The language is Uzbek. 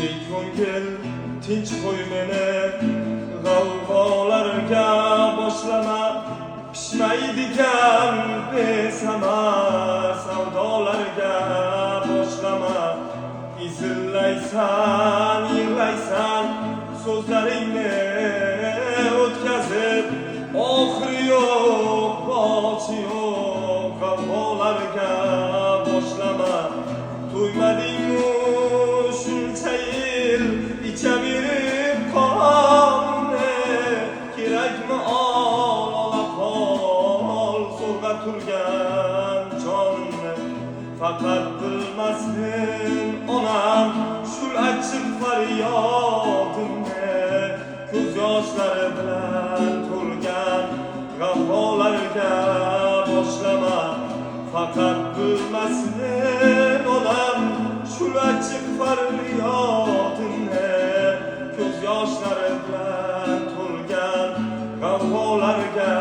ey ko'ngil tinch qo'y meni, g'avg'olarga boshlama, pishmaydigan besamar savdolarga boshlama. Izillaysan, yig'laysan, so'zlaringni o'tkazib, oxiri yo'q, boshi yo'q g'avg'olarga boshlama. To'ymadingmi shuncha yil ichaverib qonni, kerakmi ola qol so'rg'a turgan jonimni. Faqat bilmasdin onam shul achchiq faryodimni, ko'z yoshlari bilan to'lgan g'avg'olarga boshlama. Faqat bilmasdin onam shul achchiq faryodimni, ko'z yoshlari bilan to'lgan g'avg'olarga